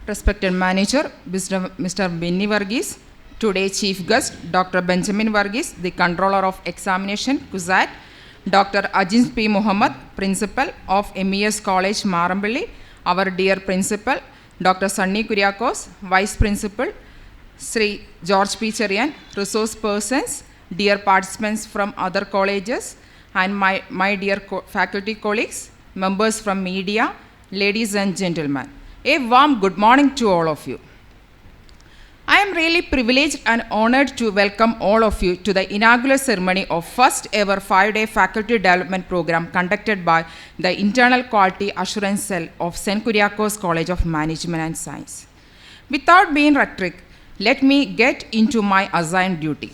Respected Manager, Mr. Benny Varghese, today's Chief Guest, Dr. Benjamin Varghese, the Controller of Examination, KUSAT, Dr. Ajin P. Muhammad, Principal of MES College, Marambali, our dear Principal, Dr. Sunny Kuriakose, Vice Principal, Sri George P. Cherian, resource persons, dear participants from other colleges, and my dear faculty colleagues, members from media, ladies and gentlemen. A warm good morning to all of you. I am really privileged and honored to welcome all of you to the inaugural ceremony of first ever 5-day faculty development program conducted by the Internal Quality Assurance Cell of St. Kuriakose College of Management and Science. Without being rhetoric, let me get into my assigned duty.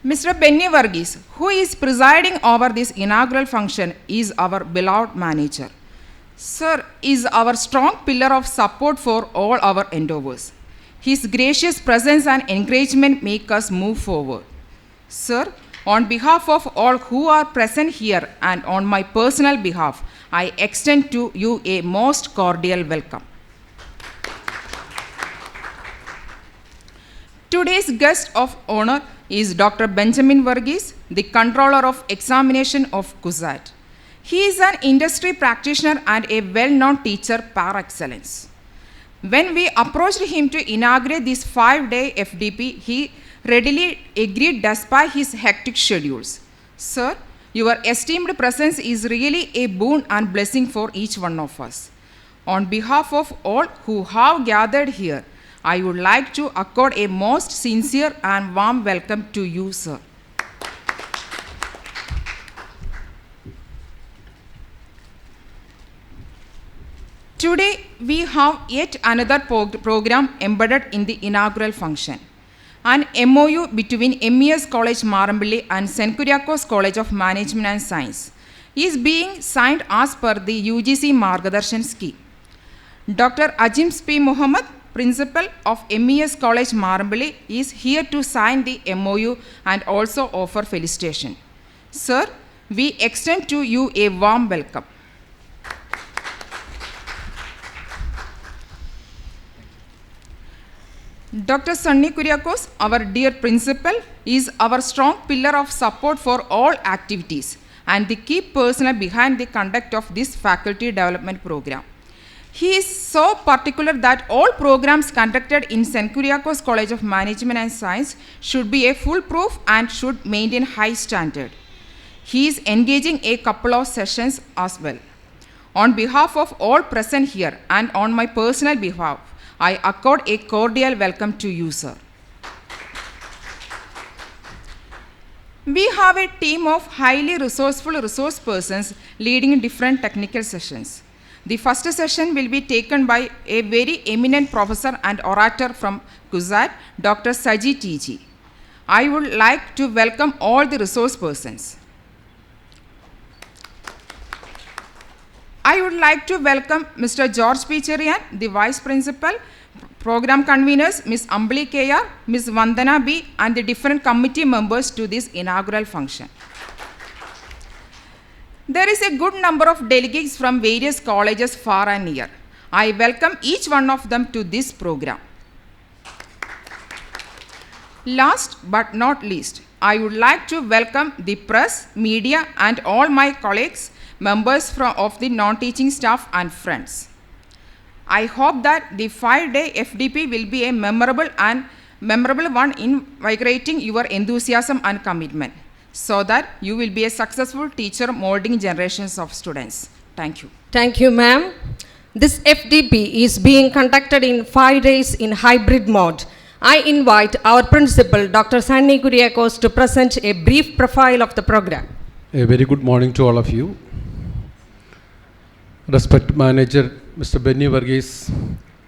Mr. Benny Varghese, who is presiding over this inaugural function, is our beloved manager. Sir is our strong pillar of support for all our endeavors. His gracious presence and encouragement make us move forward. Sir, on behalf of all who are present here and on my personal behalf, I extend to you a most cordial welcome. Today's guest of honor is Dr. Benjamin Varghese, the Controller of Examination of KUSAT. He is an industry practitioner and a well-known teacher par excellence. When we approached him to inaugurate this 5-day FDP, he readily agreed despite his hectic schedules. Sir, your esteemed presence is really a boon and blessing for each one of us. On behalf of all who have gathered here, I would like to accord a most sincere and warm welcome to you, sir. Today, we have yet another program embedded in the inaugural function. An MOU between MES College Marambali and St. Kuriakose College of Management and Science is being signed as per the UGC Margadarshan scheme. Dr. Ajim P. Muhammad, Principal of MES College Marambali, is here to sign the MOU and also offer felicitation. Sir, we extend to you a warm welcome. Dr. Sunny Kuriakose, our dear principal, is our strong pillar of support for all activities and the key personnel behind the conduct of this faculty development program. He is so particular that all programs conducted in St. Kuriakose College of Management and Science should be a foolproof and should maintain high standard. He is engaging a couple of sessions as well. On behalf of all present here and on my personal behalf, I accord a cordial welcome to you, sir. We have a team of highly resourceful resource persons leading different technical sessions. The first session will be taken by a very eminent professor and orator from KUSAT, Dr. Saji TG. I would like to welcome all the resource persons. I would like to welcome Mr. George P. Cherian, the Vice Principal, Program Conveners, Ms. Ambali KR, Ms. Vandana B, and the different committee members to this inaugural function. There is a good number of delegates from various colleges far and near. I welcome each one of them to this program. Last but not least, I would like to welcome the press, media, and all my colleagues, members of the non-teaching staff and friends. I hope that the 5-day FDP will be a memorable one in invigorating your enthusiasm and commitment, so that you will be a successful teacher molding generations of students. Thank you. Thank you, ma'am. This FDP is being conducted in 5 days in hybrid mode. I invite our principal, Dr. Sunny Kuriakose, to present a brief profile of the program. A very good morning to all of you. Respected Manager, Mr. Benny Varghese,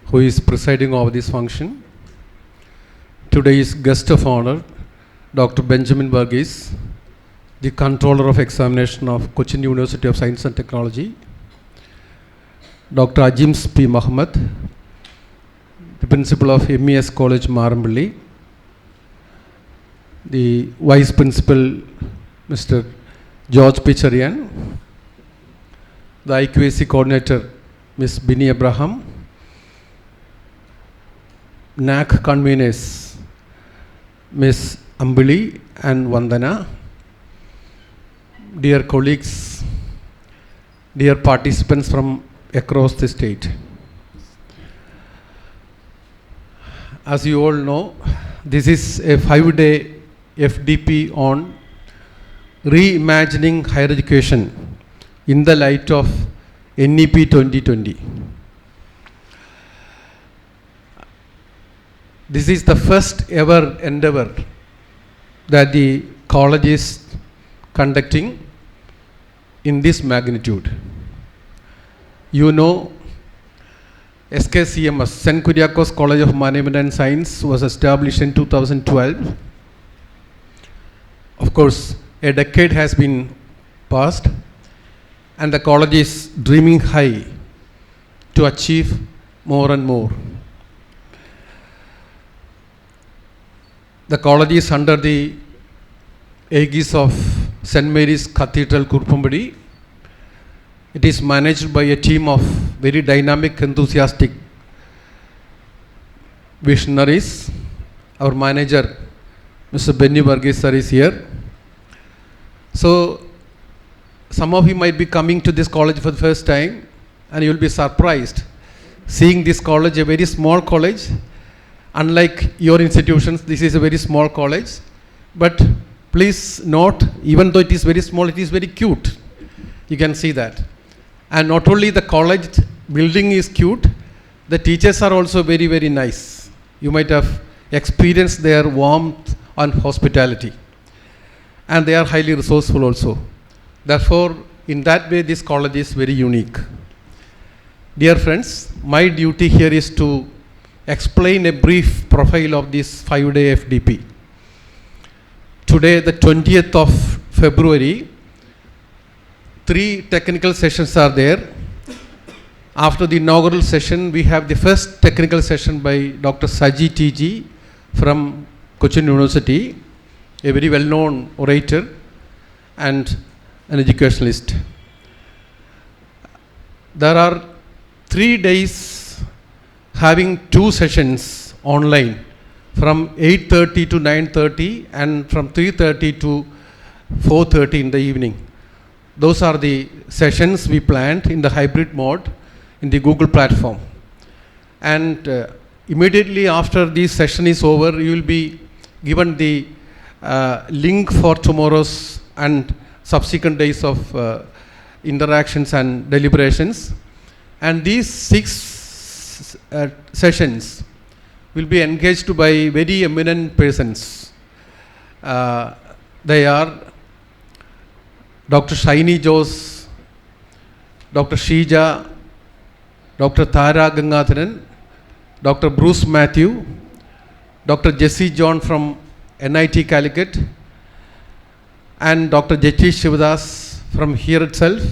who is presiding over this function. Today's guest of honor, Dr. Benjamin Varghese, the Controller of Examination of Cochin University of Science and Technology. Dr. Ajim P. Muhammad, the Principal of MES College Marambali. The Vice Principal, Mr. George P. Cherian. The IQAC Coordinator, Ms. Bini Abraham, NAC conveners, Ms. Ambili and Vandana, dear colleagues, dear participants from across the state. As you all know, this is a 5-day FDP on reimagining higher education in the light of NEP 2020. This is the first ever endeavor that the college is conducting in this magnitude. You know, SKCMS, St. Kuriakose College of Management and Science, was established in 2012. Of course, a decade has been passed, and the college is dreaming high to achieve more and more. The college is under the aegis of St. Mary's Cathedral, Kuruppampady. It is managed by a team of very dynamic, enthusiastic visionaries. Our manager, Mr. Benny Varghese sir, is here. So, some of you might be coming to this college for the first time, and you will be surprised seeing this college, a very small college. Unlike your institutions, this is a very small college. But please note, even though it is very small, it is very cute. You can see that. And not only the college building is cute, the teachers are also very, very nice. You might have experienced their warmth and hospitality. And they are highly resourceful also. Therefore, in that way, this college is very unique. Dear friends, my duty here is to explain a brief profile of this 5-day FDP. Today, the 20th of February, 3 technical sessions are there. After the inaugural session, we have the first technical session by Dr. Saji TG from Cochin University, a very well-known orator and an educationalist. There are 3 days having 2 sessions online from 8:30 to 9:30 and from 3:30 to 4:30 in the evening. Those are the sessions we planned in the hybrid mode in the Google platform. And immediately after this session is over, you will be given the link for tomorrow's and subsequent days of interactions and deliberations. And these 6 sessions will be engaged by very eminent persons. They are Dr. Shaini Jose, Dr. Sheija, Dr. Tara Gangatharan, Dr. Bruce Matthew, Dr. Jesse John from NIT Calicut, and Dr. Jetish Shivadas from here itself.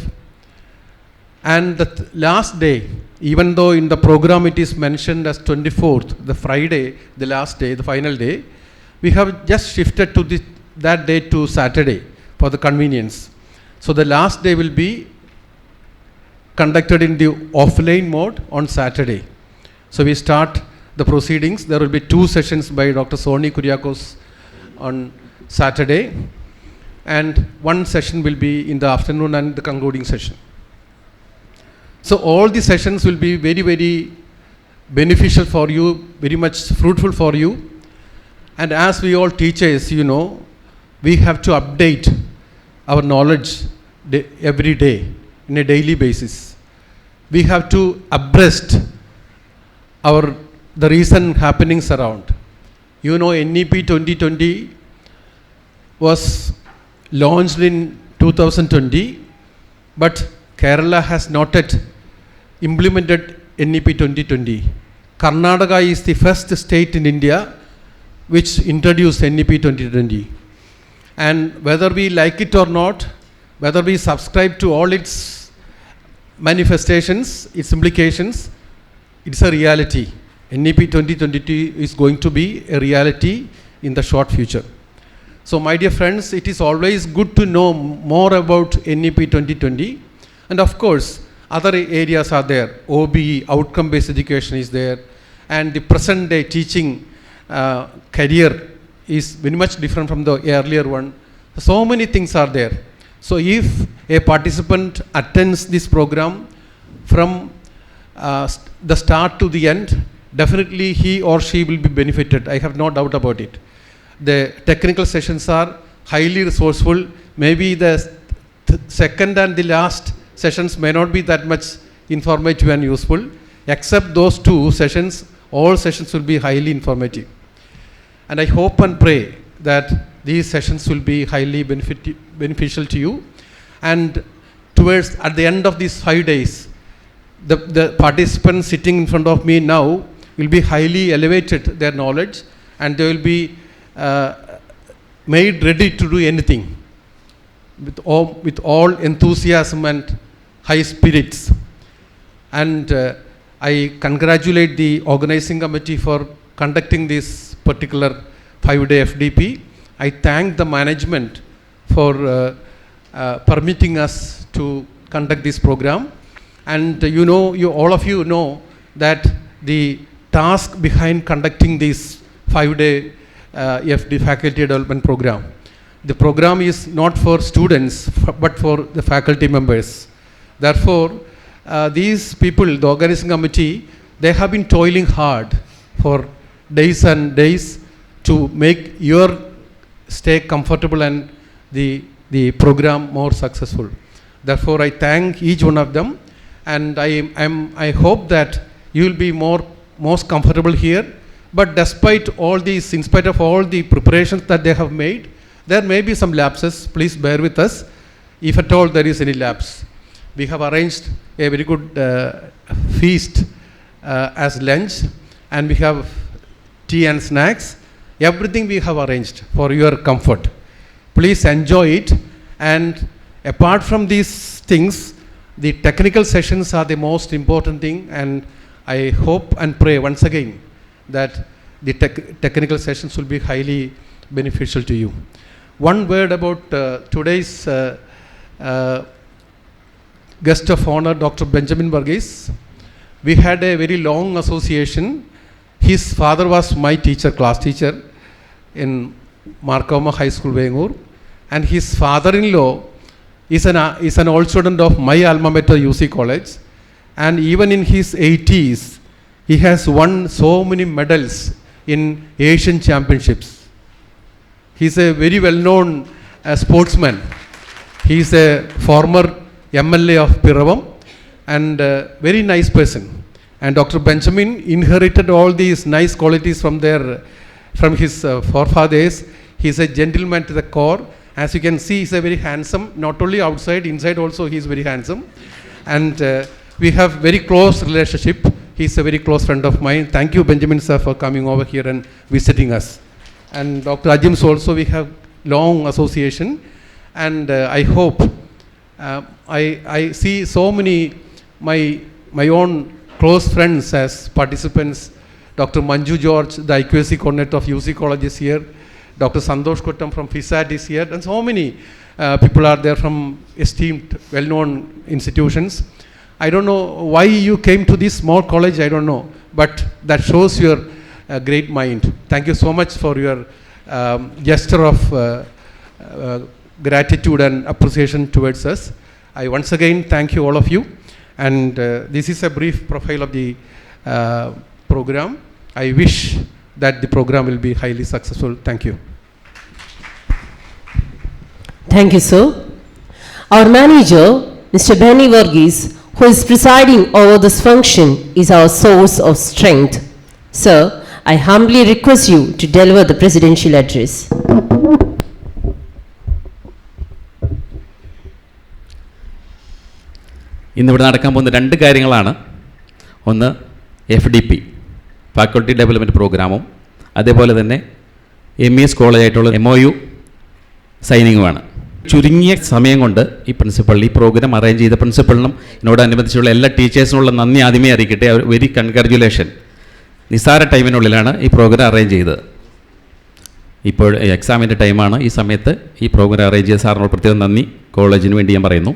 And the last day, even though in the program it is mentioned as 24th, the Friday, the last day, the final day, we have just shifted to that day to Saturday for the convenience. So the last day will be conducted in the offline mode on Saturday. So we start the proceedings. There will be 2 sessions by Dr. Soni Kuriakose on Saturday, and 1 session will be in the afternoon and the concluding session. So all the sessions will be very, very beneficial for you, very much fruitful for you. And as we all teachers, you know, we have to update our knowledge every day, in a daily basis. We have to abreast the recent happenings around. You know, NEP 2020 was launched in 2020, but Kerala has not yet implemented NEP 2020. Karnataka is the first state in India which introduced NEP 2020. And whether we like it or not, whether we subscribe to all its manifestations, its implications, it's a reality. NEP 2022 is going to be a reality in the short future. So my dear friends, it is always good to know more about NEP 2020. And of course, other areas are there. OBE, outcome-based education is there. and the present day teaching career is very much different from the earlier one. So many things are there. So if a participant attends this program from the start to the end, definitely he or she will be benefited. I have no doubt about it. The technical sessions are highly resourceful. Maybe the second and the last sessions may not be that much informative and useful. Except those two sessions, all sessions will be highly informative. And I hope and pray that these sessions will be highly beneficial to you. And towards at the end of these 5 days, the participants sitting in front of me now will be highly elevated their knowledge, and they will be made ready to do anything with all enthusiasm and high spirits. And I congratulate the organizing committee for conducting this particular 5-day FDP. I thank the management for permitting us to conduct this program. And all of you know that the task behind conducting this 5-day FD faculty development program. The program is not for students but for the faculty members. Therefore, these people, the organizing committee, they have been toiling hard for days and days to make your stay comfortable and the program more successful. Therefore, I thank each one of them, and I hope that you will be most comfortable here. But despite all these, in spite of all the preparations that they have made, there may be some lapses. Please bear with us if at all there is any lapse. We have arranged a very good feast as lunch, and we have tea and snacks. Everything we have arranged for your comfort. Please enjoy it. And apart from these things, the technical sessions are the most important thing, and I hope and pray once again that the technical sessions will be highly beneficial to you. One word about today's guest of honor, Dr. Benjamin Varghese. We had a very long association. His father was my class teacher in Markoma High School, Vengur, and his father-in-law is an old student of my alma mater, UC College, and even in his 80s, he has won so many medals in Asian championships. He is a very well-known sportsman. He is a former MLA of Piravam and a very nice person. And Dr. Benjamin inherited all these nice qualities from his forefathers. He is a gentleman to the core. As you can see, he is a very handsome, not only outside, inside also he is very handsome. And we have very close relationship. He is a very close friend of mine. Thank you, Benjamin sir, for coming over here and visiting us. And Dr. Ajims also, we have long association. And I hope, I see so many, my own close friends as participants. Dr. Manju George, the IQAC coordinator of UC College is here. Dr. Santosh Kottam from FISAT is here. And so many people are there from esteemed, well-known institutions. I don't know why you came to this small college, I don't know. But that shows your great mind. Thank you so much for your gesture of gratitude and appreciation towards us. I once again thank you, all of you. And this is a brief profile of the program. I wish that the program will be highly successful. Thank you. Thank you, sir. Our manager, Mr. Benny Varghese, who is presiding over this function, is our source of strength. Sir, I humbly request you to deliver the presidential address. ഇന്നിവിടെ നടക്കാൻ പോകുന്ന രണ്ട് കാര്യങ്ങളാണ്. ഒന്ന് FDP, faculty development പ്രോഗ്രാമും, അതേപോലെ തന്നെ MES കോളേജായിട്ടുള്ള MOU സൈനിങ്ങുമാണ്. ചുരുങ്ങിയ സമയം കൊണ്ട് ഈ പ്രിൻസിപ്പളിൽ ഈ പ്രോഗ്രാം അറേഞ്ച് ചെയ്ത പ്രിൻസിപ്പളിനും ഇതിനോടനുബന്ധിച്ചുള്ള എല്ലാ ടീച്ചേഴ്സിനുള്ള നന്ദി ആദ്യമേ അറിയിക്കട്ടെ. Very congratulation. നിസ്സാര ടൈമിനുള്ളിലാണ് ഈ പ്രോഗ്രാം അറേഞ്ച് ചെയ്തത്. ഇപ്പോൾ എക്സാമിൻ്റെ ടൈമാണ്. ഈ സമയത്ത് ഈ പ്രോഗ്രാം അറേഞ്ച് ചെയ്ത സാറിനോട് പ്രത്യേകം നന്ദി കോളേജിന് വേണ്ടി ഞാൻ പറയുന്നു.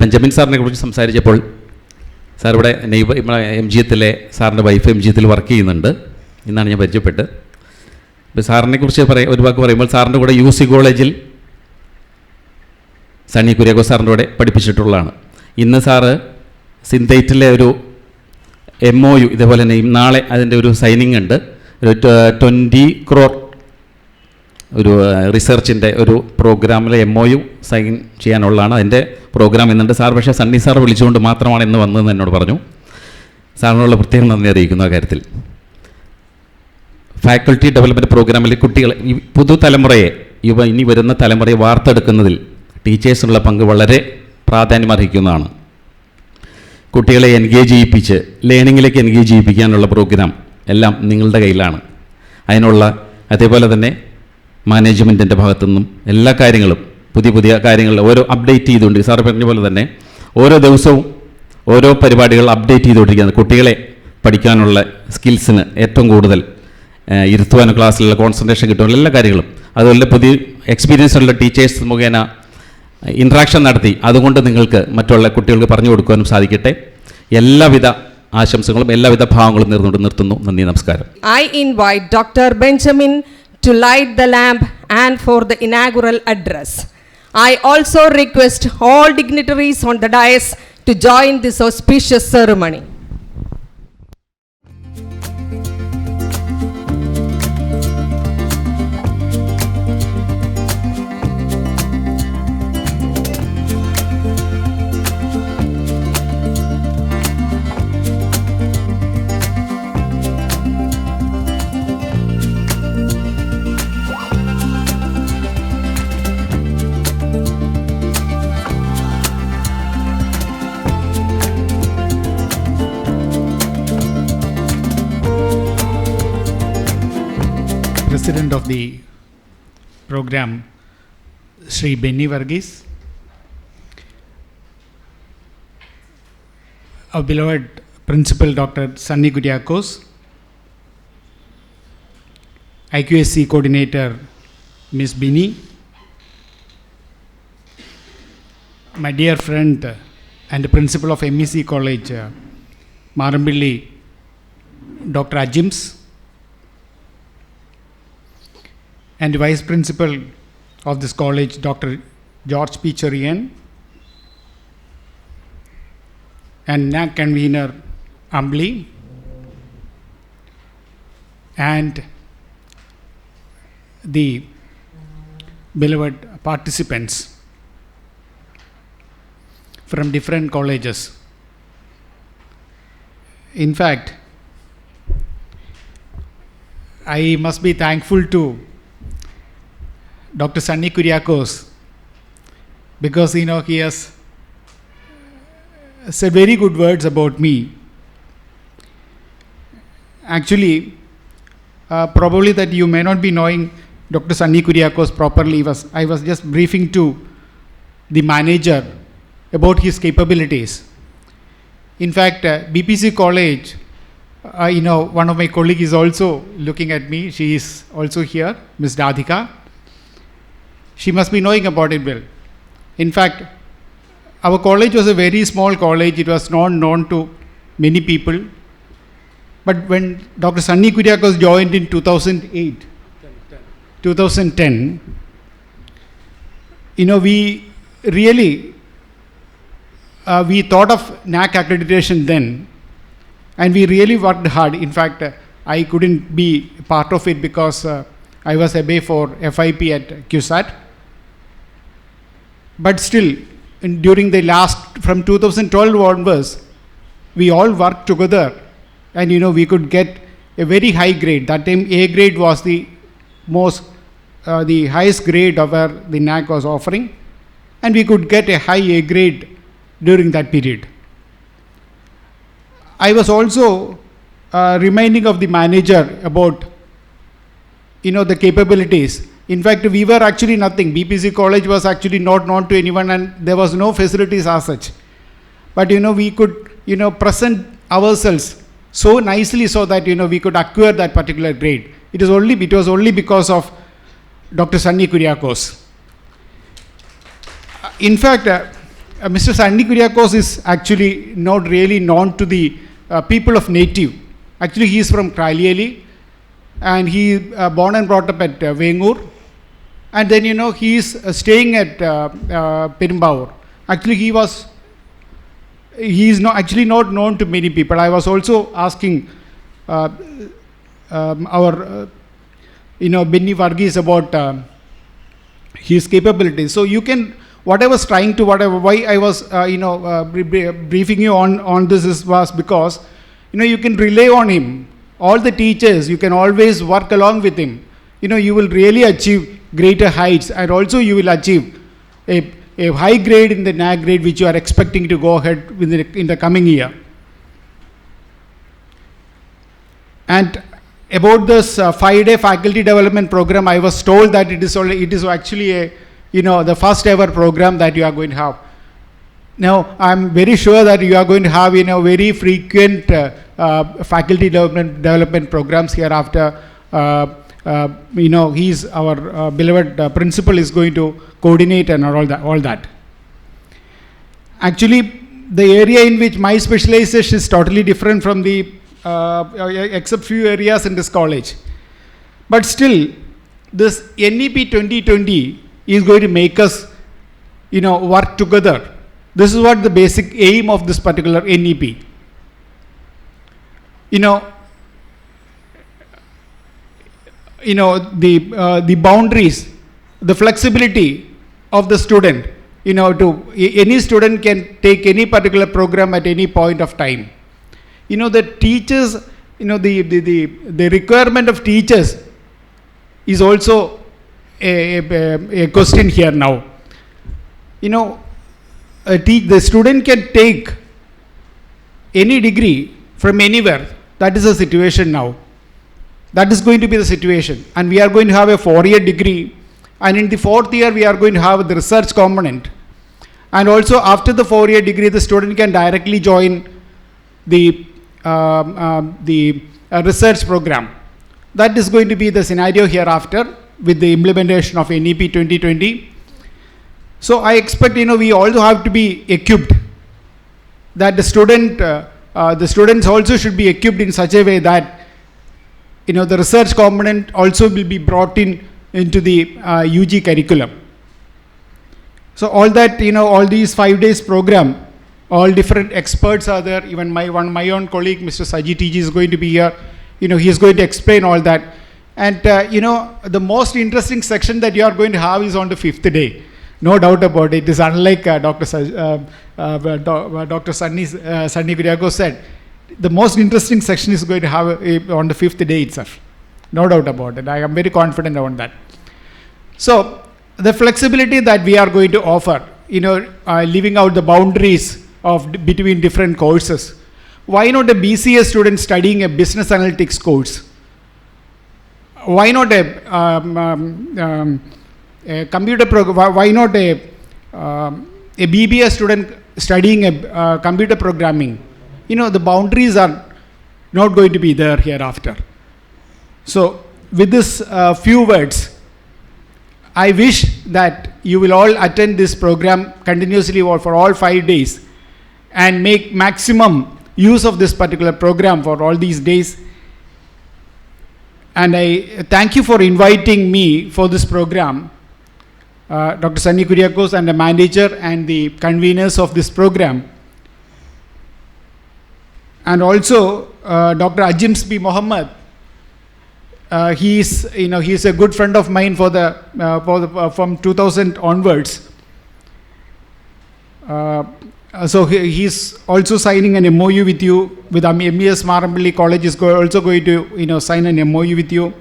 ബെഞ്ചമിൻ സാറിനെ കുറിച്ച് സംസാരിച്ചപ്പോൾ സാർ ഇവിടെ നമ്മളെ MGത്തിലെ സാറിൻ്റെ വൈഫ് MGത്തിൽ വർക്ക് ചെയ്യുന്നുണ്ട്. ഇന്നാണ് ഞാൻ പരിചയപ്പെട്ട്. ഇപ്പോൾ സാറിനെ കുറിച്ച് ഒരു വാക്ക് പറയുമ്പോൾ സാറിൻ്റെ കൂടെ UC കോളേജിൽ സണ്ണി കുര്യാക്കോസ് സാറിൻ്റെ കൂടെ പഠിപ്പിച്ചിട്ടുള്ളതാണ്. ഇന്ന് സാറ് സിന്തൈറ്റിലെ ഒരു MOU ഇതേപോലെ തന്നെ നാളെ അതിൻ്റെ ഒരു സൈനിങ് ഉണ്ട്. ഒരു 20 crore ഒരു റിസർച്ചിൻ്റെ ഒരു പ്രോഗ്രാമിലെ MOU സൈൻ ചെയ്യാനുള്ളതാണ്. അതിൻ്റെ പ്രോഗ്രാം എന്നുണ്ട് സാർ. പക്ഷേ സണ്ണി സാർ വിളിച്ചുകൊണ്ട് മാത്രമാണ് ഇന്ന് വന്നതെന്ന് എന്നോട് പറഞ്ഞു. സാറിനുള്ള പ്രത്യേകം നന്ദി അറിയിക്കുന്നു ആ കാര്യത്തിൽ. ഫാക്കൽറ്റി ഡെവലപ്മെൻറ്റ് പ്രോഗ്രാമിൽ കുട്ടികൾ ഈ പുതുതലമുറയെ ഇനി വരുന്ന തലമുറയെ വാർത്തെടുക്കുന്നതിൽ ടീച്ചേഴ്സിനുള്ള പങ്ക് വളരെ പ്രാധാന്യമർഹിക്കുന്നതാണ്. കുട്ടികളെ എൻഗേജ് ചെയ്യിപ്പിച്ച് ലേണിങ്ങിലേക്ക് എൻഗേജ് ചെയ്യിപ്പിക്കാനുള്ള പ്രോഗ്രാം എല്ലാം നിങ്ങളുടെ കയ്യിലാണ്. അതിനുള്ള അതേപോലെ തന്നെ മാനേജ്മെൻറ്റിൻ്റെ ഭാഗത്തുനിന്നും എല്ലാ കാര്യങ്ങളും പുതിയ കാര്യങ്ങൾ ഓരോ അപ്ഡേറ്റ് ചെയ്തുകൊണ്ട് സാർ പറഞ്ഞ പോലെ തന്നെ ഓരോ ദിവസവും ഓരോ പരിപാടികൾ അപ്ഡേറ്റ് ചെയ്തുകൊണ്ടിരിക്കുന്നത് കുട്ടികളെ പഠിക്കാനുള്ള സ്കിൽസിന് ഏറ്റവും കൂടുതൽ ഇരുത്തുവാനും ക്ലാസ്സിലുള്ള കോൺസെൻട്രേഷൻ കിട്ടുവാനുള്ള എല്ലാ കാര്യങ്ങളും അതുപോലെ പുതിയ എക്സ്പീരിയൻസ് ഉള്ള ടീച്ചേഴ്സ് മുഖേന ഇൻട്രാക്ഷൻ നടത്തി അതുകൊണ്ട് നിങ്ങൾക്ക് മറ്റുള്ള കുട്ടികൾക്ക് പറഞ്ഞു കൊടുക്കുവാനും സാധിക്കട്ടെ. എല്ലാവിധ ആശംസകളും എല്ലാവിധ ഭാവങ്ങളും നിർത്തുന്നു. നന്ദി, നമസ്കാരം. I invite Dr. Benjamin to light the lamp and for the inaugural address. I also request all dignitaries on the dais to join this auspicious ceremony. President of the program, Sri Benny Varghese, our beloved Principal Dr. Sunny Kuriakose, IQAC Coordinator Ms. Bini, my dear friend and Principal of MEC College, Marambilli, Dr. Ajims, and Vice Principal of this college, Dr. George P. Cherian, and NAC Convener Ambli, and the beloved participants from different colleges. In fact, I must be thankful to Dr. Sunny Kuriakose because he has said very good words about me. Actually, probably that you may not be knowing Dr. Sunny Kuriakose properly. I was just briefing to the manager about his capabilities. In fact, BPC College, one of my colleagues is also looking at me. She is also here, Ms. Radhika. She must be knowing about it well. In fact, our college was a very small college. It was not known to many people. But when Dr. Sunny Kuriakose joined in 2010, we really, we thought of NAC accreditation then, and we really worked hard. In fact, I couldn't be part of it because I was away for FIP at QSAT. But still, during the from 2012 onwards, we all worked together and we could get a very high grade. That time A grade was the highest grade of where the NAC was offering, and we could get a high A grade during that period. I was also reminding of the manager about the capabilities. In fact, we were actually nothing. BPC College was actually not known to anyone and there was no facilities as such. But we could present ourselves so nicely so that we could acquire that particular grade. It was only because of Dr. Sunny Kuriakose. In fact, Mr. Sandy Kuriakose is actually not really known to the people of native. Actually, he is from Krailieli, and he born and brought up at Vengur. And then, he is staying at Perumbavoor. Actually, he is not known to many people. I was also asking our, Benny Varghese about his capabilities. So you can, what I was trying to, why I was, briefing you on this was because, you can rely on him. All the teachers, you can always work along with him. You will really achieve greater heights, and also you will achieve a high grade in the NAC grade which you are expecting to go ahead in the coming year. And about this 5-day faculty development program, I was told that it is actually the first ever program that you are going to have. Now, I'm very sure that you are going to have very frequent faculty development programs hereafter. He's our beloved principal is going to coordinate and all that. Actually, the area in which my specialization is totally different from the except few areas in this college. But still, this NEP 2020 is going to make us, work together. This is what the basic aim of this particular NEP. The boundaries, the flexibility of the student, any student can take any particular program at any point of time. The teachers, the requirement of teachers is also a question here now. The student can take any degree from anywhere. That is the situation now. That is going to be the situation. And we are going to have a 4-year degree. And in the 4th year, we are going to have the research component. And also after the 4-year degree, the student can directly join the research program. That is going to be the scenario hereafter with the implementation of NEP 2020. So I expect, we also have to be equipped, that the students also should be equipped in such a way that the research component also will be brought into the UG curriculum. So all that, all these 5 days program, all different experts are there. Even my own colleague, Mr. Saji TG, is going to be here. He is going to explain all that. And the most interesting section that you are going to have is on the 5th day. No doubt about it. It is unlike Dr. Sandy Kuriakose said. The most interesting section is going to have on the 5th day itself. No doubt about it. I am very confident on that. So, the flexibility that we are going to offer, leaving out the boundaries between different courses. Why not a BCA student studying a business analytics course? Why not a computer program? Why not a BBA student studying a computer programming? The boundaries are not going to be there hereafter. So, with this few words, I wish that you will all attend this program continuously for all 5 days and make maximum use of this particular program for all these days. And I thank you for inviting me for this program, Dr. Sandy Kuriakose and the manager and the conveners of this program. And also Dr. Ajins P. Mohammed. He is a good friend of mine from 2000 onwards. So he's also signing an MOU with you. With MES Marambali College is also going to sign an MOU with you.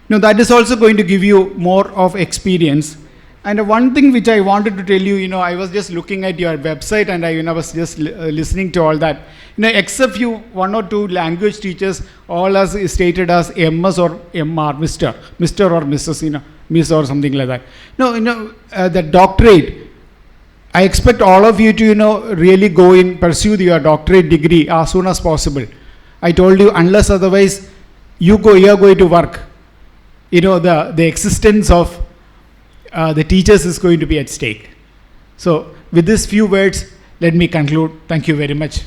That is also going to give you more of experience. And one thing which I wanted to tell you, I was just looking at your website and I was just listening to all that. Except few 1 or 2 language teachers, all as stated as MS or MR, Mr. or Mrs. Miss or something like that. The doctorate, I expect all of you to really go in, pursue your doctorate degree as soon as possible. I told you, unless otherwise you are going to work. The existence of the teachers is going to be at stake. So with these few words, let me conclude. Thank you very much.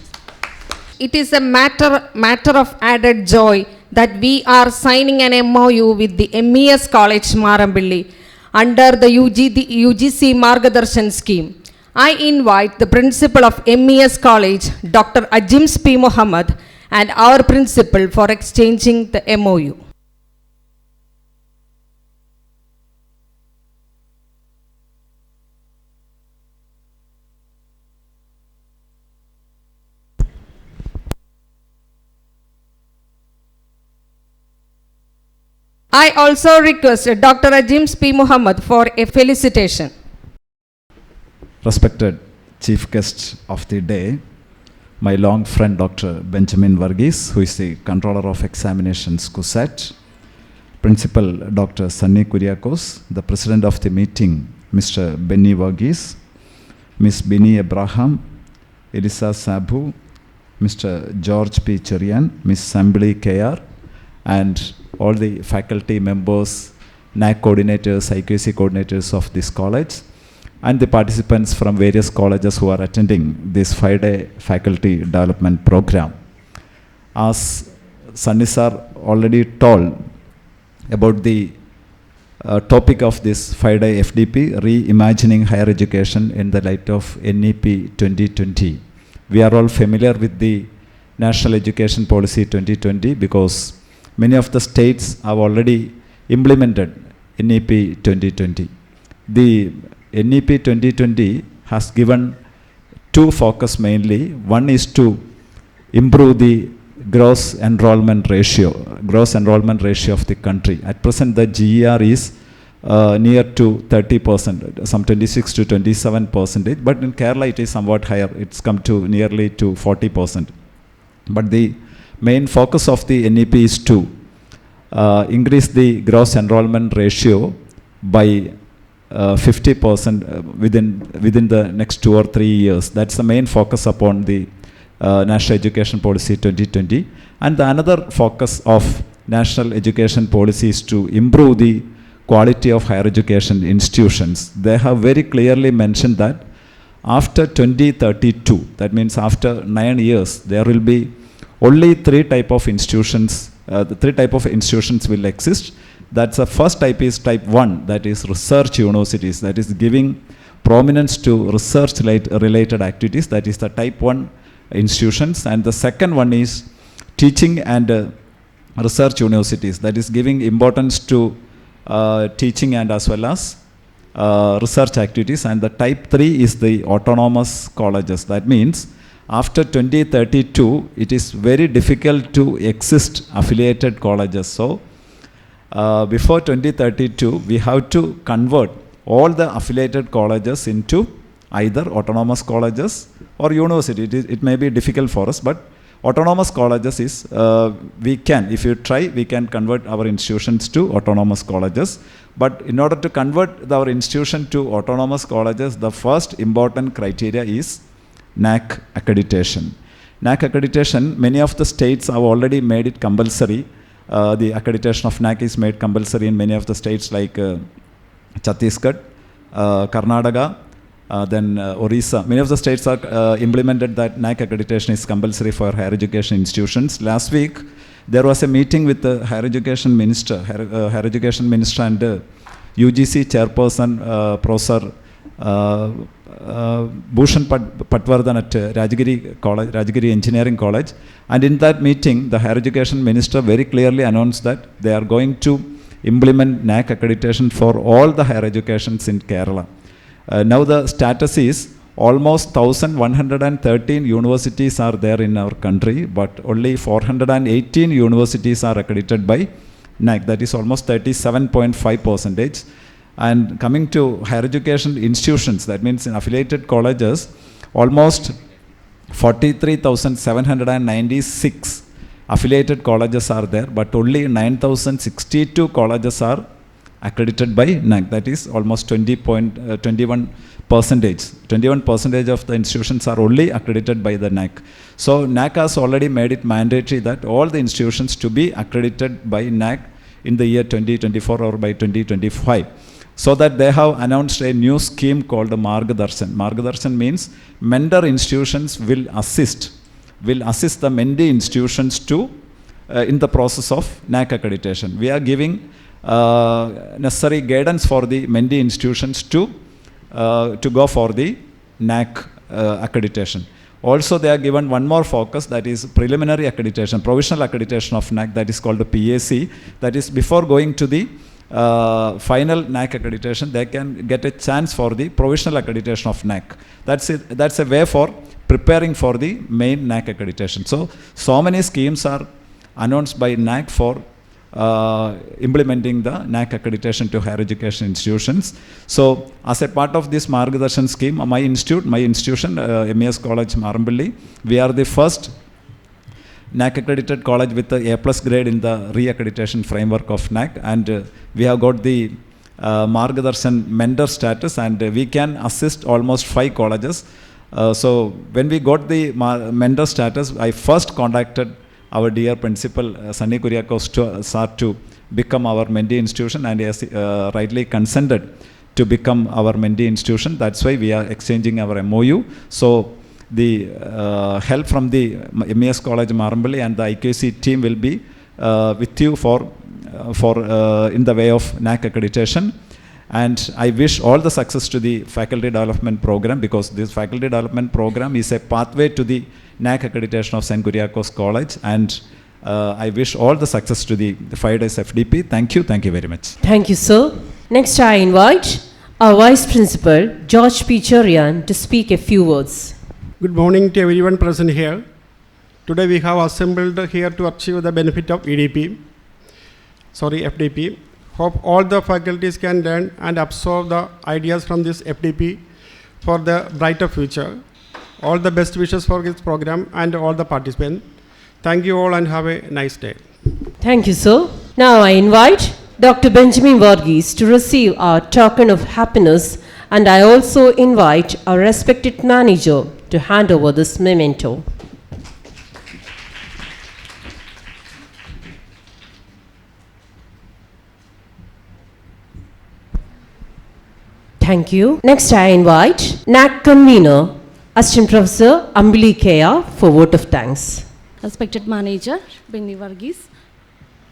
It is a matter of added joy that we are signing an MOU with the MES College Marambili under the UGC Margadarshan scheme. I invite the principal of MES College, Dr. Ajims P. Mohammed, and our principal for exchanging the MOU. I also request Dr. Ajims P. Mohammed for a felicitation. Respected chief guest of the day, my long friend Dr. Benjamin Varghese, who is the controller of examinations KUSAT, Principal Dr. Sunny Kuriakose, the president of the meeting Mr. Benny Varghese, Ms. Bini Abraham, Elisa Sabu, Mr. George P. Cherian, Ms. Sambili KR, and all the faculty members, NAC coordinators, IQAC coordinators of this college, and the participants from various colleges who are attending this 5-day faculty development program. As Sunny sir already told about the topic of this 5-day FDP, reimagining higher education in the light of NEP 2020. We are all familiar with the National Education Policy 2020 because many of the states have already implemented NEP 2020. The NEP 2020 has given two focus mainly. One is to improve the gross enrollment ratio of the country. At present, the GER is near to 30%, some 26 to 27%, but in Kerala it is somewhat higher. It's come to nearly to 40%. But the main focus of the NEP is to increase the gross enrollment ratio by 50% within the next 2 or 3 years. That's the main focus upon the National Education Policy 2020. And the another focus of National Education Policy is to improve the quality of higher education institutions. They have very clearly mentioned that after 2032, that means after 9 years, there will be only 3 type of institutions. The 3 type of institutions will exist. That's the first type is type 1, that is research universities, that is giving prominence to research related activities, that is the type 1 institutions. And the second one is teaching and research universities, that is giving importance to teaching and as well as research activities. And the type 3 is the autonomous colleges. That means after 2032, it is very difficult to exist affiliated colleges. So before 2032, we have to convert all the affiliated colleges into either autonomous colleges or university. It may be difficult for us, but autonomous colleges is, we can, if you try, we can convert our institutions to autonomous colleges. But in order to convert our institution to autonomous colleges, the first important criteria is NAC accreditation. NAC accreditation, many of the states have already made it compulsory. The accreditation of NAC is made compulsory in many of the states like Chhattisgarh, Karnataka, then Orissa. Many of the states are implemented that NAC accreditation is compulsory for higher education institutions. Last week, there was a meeting with the Higher Education Minister and UGC Chairperson, Professor Bhushan Patwardhan at Rajagiri Engineering College. And in that meeting, the Higher Education Minister very clearly announced that they are going to implement NAC accreditation for all the higher educations in Kerala. Now the status is almost 1,113 universities are there in our country, but only 418 universities are accredited by NAC. That is almost 37.5%. And coming to higher education institutions, that means in affiliated colleges, almost 43,796 affiliated colleges are there, but only 9,062 colleges are accredited by NAC. That is almost 21%. 21% of the institutions are only accredited by the NAC. So NAC has already made it mandatory that all the institutions to be accredited by NAC in the year 2024 or by 2025. so that they have announced a new scheme called Margadarshan. Margadarshan means mentor institutions will assist the mentee institutions to in the process of NAC accreditation. We are giving necessary guidance for the mentee institutions to go for the NAC accreditation. Also, they are given one more focus, that is preliminary accreditation, provisional accreditation of NAC, that is called the PAC. That is, before going to the final NAC accreditation, they can get a chance for the provisional accreditation of NAC. That's it. That's a way for preparing for the main NAC accreditation. So many schemes are announced by NAC for implementing the NAC accreditation to higher education institutions. So, as a part of this Margadarshan scheme, my institution, MES College Marambally, we are the first NAC accredited college with the A+ grade in the re-accreditation framework of NAC, and we have got the Margadarshan mentor status, and we can assist almost 5 colleges. So, when we got the mentor status, I first contacted our dear principal Sunny Kuriakose sir to become our mentee institution, and he has rightly consented to become our mentee institution. That's why we are exchanging our MOU. So the help from the MES College Marambally and the IQAC team will be with you for in the way of NAC accreditation. And I wish all the success to the faculty development program, because this faculty development program is a pathway to the NAC accreditation of St. Kuriakose College, and I wish all the success to the 5 days FDP. Thank you very much. Thank you, sir. Next, I invite our Vice Principal, George P. Cherian, to speak a few words. Good morning to everyone present here. Today we have assembled here to achieve the benefit of FDP. Hope all the faculties can learn and absorb the ideas from this FDP for the brighter future. All the best wishes for this program and all the participants. Thank you all and have a nice day. Thank you, sir. Now I invite Dr. Benjamin Varghese to receive our token of happiness, and I also invite our respected manager to hand over this memento. Thank you. Next, I invite NAC convener, Assistant Professor Ambili Kea, for vote of thanks. Respected Manager Benny Varghese,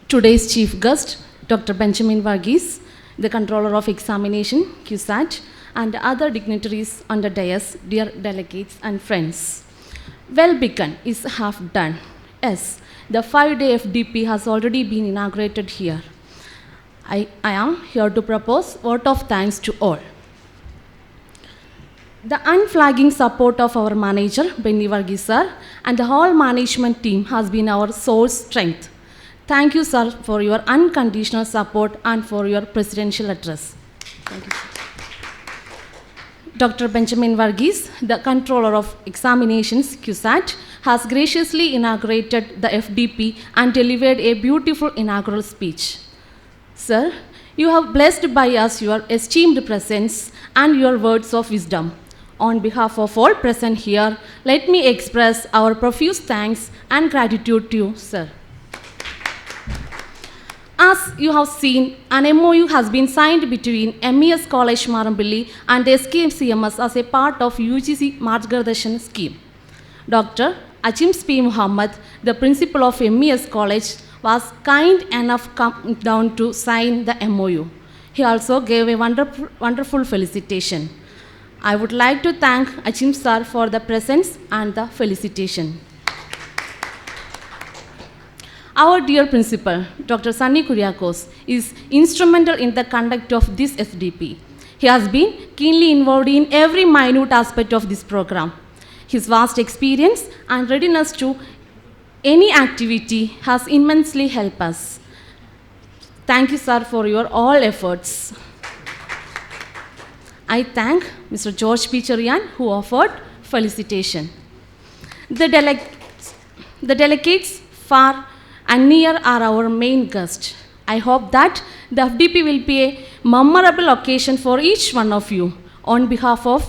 today's Chief Guest Dr. Benjamin Varghese, the Controller of Examination QSAT, and other dignitaries on the dais, dear delegates and friends. Well begun is half done. Yes, the 5-day FDP has already been inaugurated here. I am here to propose vote of thanks to all. The unflagging support of our manager, Benny Varghese sir, and the whole management team has been our sole strength. Thank you, sir, for your unconditional support and for your presidential address. Thank you, sir. Dr. Benjamin Varghese, the Controller of Examinations, QSAT, has graciously inaugurated the FDP and delivered a beautiful inaugural speech. Sir, you have blessed by us your esteemed presence and your words of wisdom. On behalf of all present here, let me express our profuse thanks and gratitude to you, sir. As you have seen, an MOU has been signed between MES College Marambally and SKCMS as a part of UGC Margadarshan scheme. Dr. Ajims P. Muhammad, the principal of MES College, was kind enough to come down to sign the MOU. He also gave a wonderful felicitation. I would like to thank Ajims sir for the presence and the felicitation. Our dear principal, Dr. Sunny Kuriakose, is instrumental in the conduct of this FDP. He has been keenly involved in every minute aspect of this program. His vast experience and readiness to any activity has immensely helped us. Thank you, sir, for your all efforts. I thank Mr. George P. Cherian, who offered felicitation. The delegates far and near are our main guests. I hope that the FDP will be a memorable occasion for each one of you. On behalf of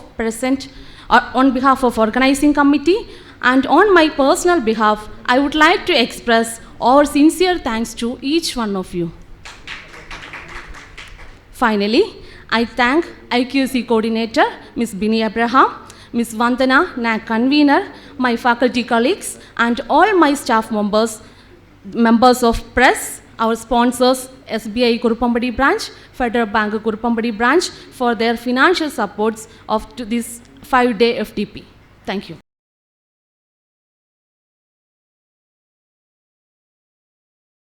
organizing committee and on my personal behalf, I would like to express our sincere thanks to each one of you. Finally, I thank IQAC coordinator, Ms. Bini Abraham, Ms. Vandana, NAC convener, my faculty colleagues, and all my staff members, members of press, our sponsors, SBI Kuruppampady branch, Federal Bank Kuruppampady branch, for their financial supports of to this 5-day FDP. Thank you.